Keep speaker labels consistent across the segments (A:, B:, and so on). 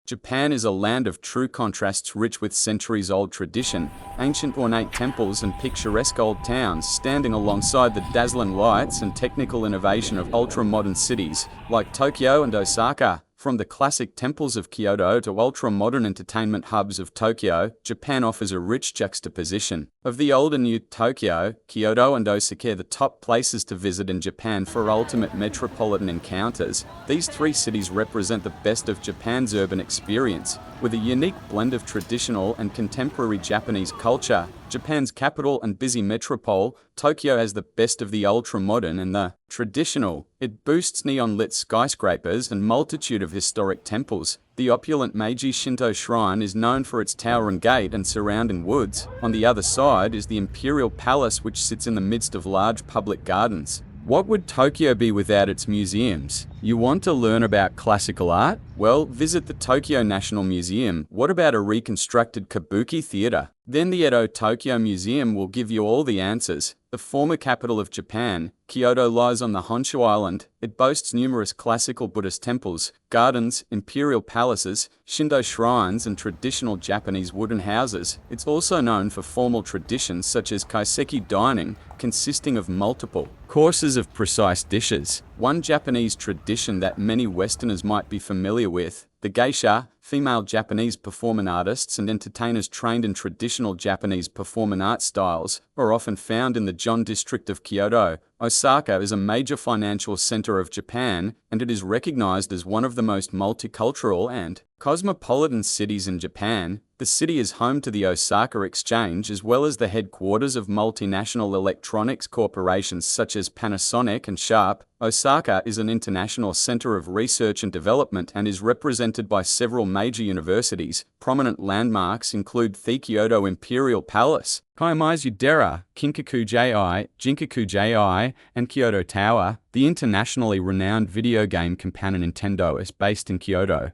A: Japan is a land of true contrasts, rich with centuries-old tradition, ancient ornate temples and picturesque old towns standing alongside the dazzling lights and technical innovation of ultra-modern cities like Tokyo and Osaka. From the classic temples of Kyoto to ultra-modern entertainment hubs of Tokyo, Japan offers a rich juxtaposition. Of the old and new Tokyo, Kyoto and Osaka are the top places to visit in Japan for ultimate metropolitan encounters. These three cities represent the best of Japan's urban experience, with a unique blend of traditional and contemporary Japanese culture. Japan's capital and busy metropole, Tokyo has the best of the ultra-modern and the traditional. It boasts neon-lit skyscrapers and multitude of historic temples. The opulent Meiji Shinto Shrine is known for its tower and gate and surrounding woods. On the other side is the Imperial Palace, which sits in the midst of large public gardens. What would Tokyo be without its museums? You want to learn about classical art? Well, visit the Tokyo National Museum. What about a reconstructed Kabuki theater? Then the Edo Tokyo Museum will give you all the answers. The former capital of Japan, Kyoto lies on the Honshu Island. It boasts numerous classical Buddhist temples, gardens, imperial palaces, Shinto shrines, and traditional Japanese wooden houses. It's also known for formal traditions such as kaiseki dining, consisting of multiple courses of precise dishes. One Japanese tradition that many Westerners might be familiar with, the geisha, female Japanese performing artists and entertainers trained in traditional Japanese performing art styles, are often found in the Jon district of Kyoto. Osaka is a major financial center of Japan, and it is recognized as one of the most multicultural and cosmopolitan cities in Japan. The city is home to the Osaka Exchange as well as the headquarters of multinational electronics corporations such as Panasonic and Sharp. Osaka is an international center of research and development and is represented by several major universities. Prominent landmarks include the Kyoto Imperial Palace, Kiyomizu-dera, Kinkaku-ji, Jinkaku-ji, and Kyoto Tower. The internationally renowned video game company Nintendo is based in Kyoto.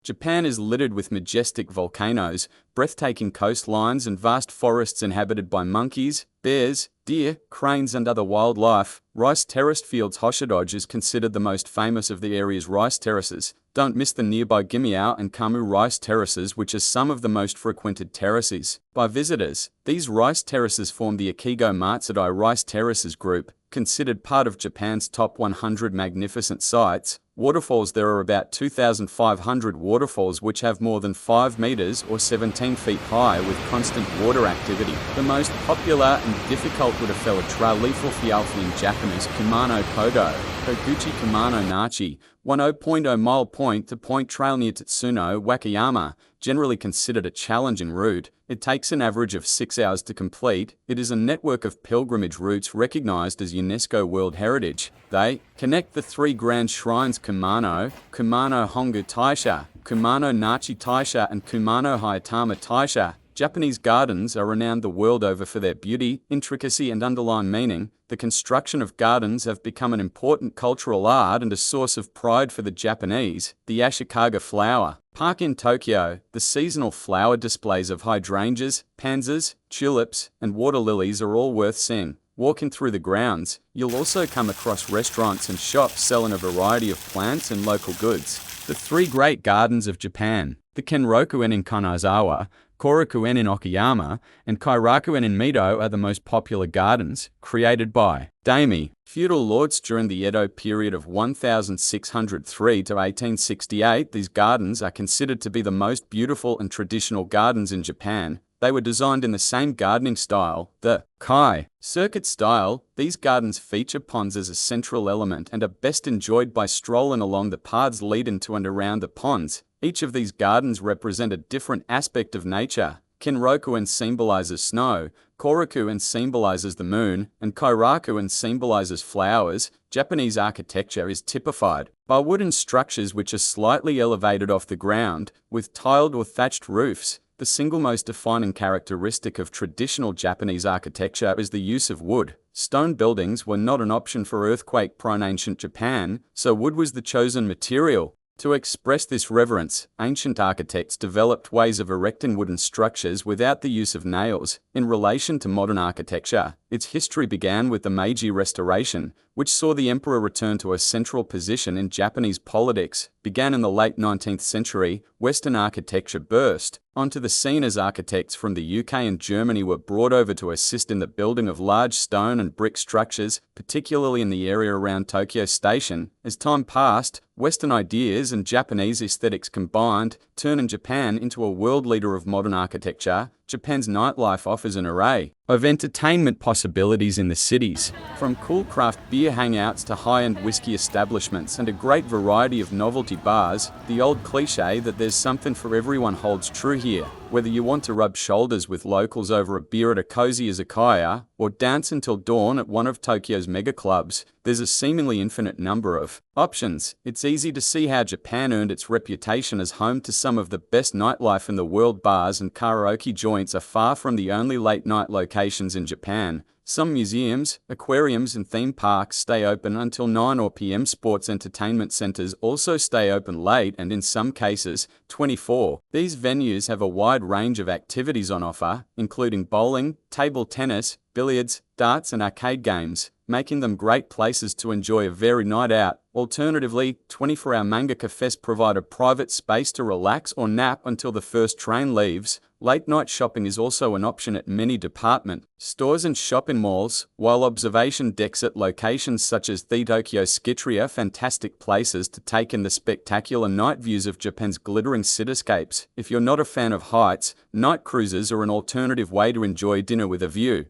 A: Japan is littered with majestic volcanoes, breathtaking coastlines, and vast forests inhabited by monkeys, bears, deer, cranes, and other wildlife. Rice terraced fields Hoshidoji is considered the most famous of the area's rice terraces. Don't miss the nearby Gimiao and Kamu rice terraces, which are some of the most frequented terraces by visitors. These rice terraces form the Akigo Matsudai Rice Terraces group, considered part of Japan's top 100 magnificent sites. Waterfalls: there are about 2,500 waterfalls which have more than 5 meters or 17 feet high with constant water activity. The most popular and difficult waterfall trail Leifel in Japanese Kumano Kodo, Koguchi Kumano Nachi, 10.0 mile point-to-point trail near Tatsuno, Wakayama, generally considered a challenging route. It takes an average of 6 hours to complete. It is a network of pilgrimage routes recognized as UNESCO World Heritage. They connect the three grand shrines Kumano, Kumano Hongu Taisha, Kumano Nachi Taisha, and Kumano Hayatama Taisha. Japanese gardens are renowned the world over for their beauty, intricacy, and underlying meaning. The construction of gardens have become an important cultural art and a source of pride for the Japanese. The Ashikaga Flower Park in Tokyo, the seasonal flower displays of hydrangeas, pansies, tulips, and water lilies are all worth seeing. Walking through the grounds, you'll also come across restaurants and shops selling a variety of plants and local goods. The three great gardens of Japan, the Kenroku-en in Kanazawa, Koraku-en in Okayama, and Kairaku-en in Mito are the most popular gardens, created by daimyo, feudal lords during the Edo period of 1603 to 1868. These gardens are considered to be the most beautiful and traditional gardens in Japan. They were designed in the same gardening style, the Kai circuit style. These gardens feature ponds as a central element and are best enjoyed by strolling along the paths leading to and around the ponds. Each of these gardens represent a different aspect of nature. Kenroku-en symbolizes snow, Koraku-en symbolizes the moon, and Kairaku-en symbolizes flowers. Japanese architecture is typified by wooden structures which are slightly elevated off the ground, with tiled or thatched roofs. The single most defining characteristic of traditional Japanese architecture is the use of wood. Stone buildings were not an option for earthquake-prone ancient Japan, so wood was the chosen material. To express this reverence, ancient architects developed ways of erecting wooden structures without the use of nails. In relation to modern architecture, Its history began with the Meiji Restoration, which saw the emperor return to a central position in Japanese politics. Began in the late 19th century, Western architecture burst onto the scene as architects from the UK and Germany were brought over to assist in the building of large stone and brick structures, particularly in the area around Tokyo Station. As time passed, Western ideas and Japanese aesthetics combined, turning Japan into a world leader of modern architecture. Japan's nightlife offers an array of entertainment possibilities in the cities, from cool craft beer hangouts to high-end whiskey establishments and a great variety of novelty bars. The old cliche that there's something for everyone holds true here. Whether you want to rub shoulders with locals over a beer at a cozy izakaya, or dance until dawn at one of Tokyo's mega clubs, there's a seemingly infinite number of options. It's easy to see how Japan earned its reputation as home to some of the best nightlife in the world. Bars and karaoke joints are far from the only late-night locations in Japan. Some museums, aquariums and theme parks stay open until 9 p.m. Sports entertainment centers also stay open late and in some cases, 24. These venues have a wide range of activities on offer, including bowling, table tennis, billiards, darts and arcade games, making them great places to enjoy a very night out. Alternatively, 24-hour mangaka fests provide a private space to relax or nap until the first train leaves. Late-night shopping is also an option at many department stores and shopping malls, while observation decks at locations such as the Tokyo Skitri are fantastic places to take in the spectacular night views of Japan's glittering cityscapes. If you're not a fan of heights, night cruises are an alternative way to enjoy dinner with a view.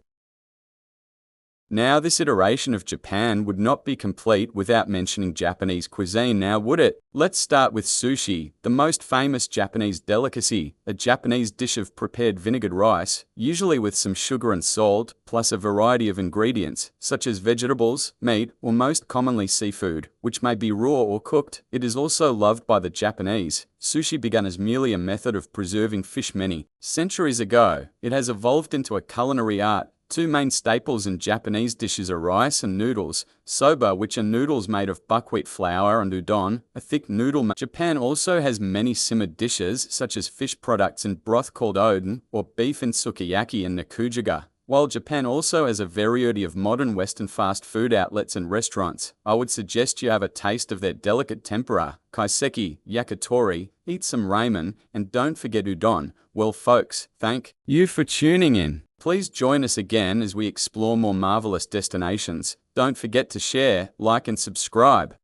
A: Now, this iteration of Japan would not be complete without mentioning Japanese cuisine, now would it? Let's start with sushi, the most famous Japanese delicacy, a Japanese dish of prepared vinegared rice, usually with some sugar and salt, plus a variety of ingredients, such as vegetables, meat, or most commonly seafood, which may be raw or cooked. It is also loved by the Japanese. Sushi began as merely a method of preserving fish many centuries ago. It has evolved into a culinary art. Two main staples in Japanese dishes are rice and noodles, soba, which are noodles made of buckwheat flour, and udon, a thick noodle. Japan also has many simmered dishes, such as fish products in broth called oden, or beef in sukiyaki and nikujaga. While Japan also has a variety of modern Western fast food outlets and restaurants, I would suggest you have a taste of their delicate tempura, kaiseki, yakitori, eat some ramen, and don't forget udon. Well folks, thank you for tuning in. Please join us again as we explore more marvelous destinations. Don't forget to share, like and subscribe.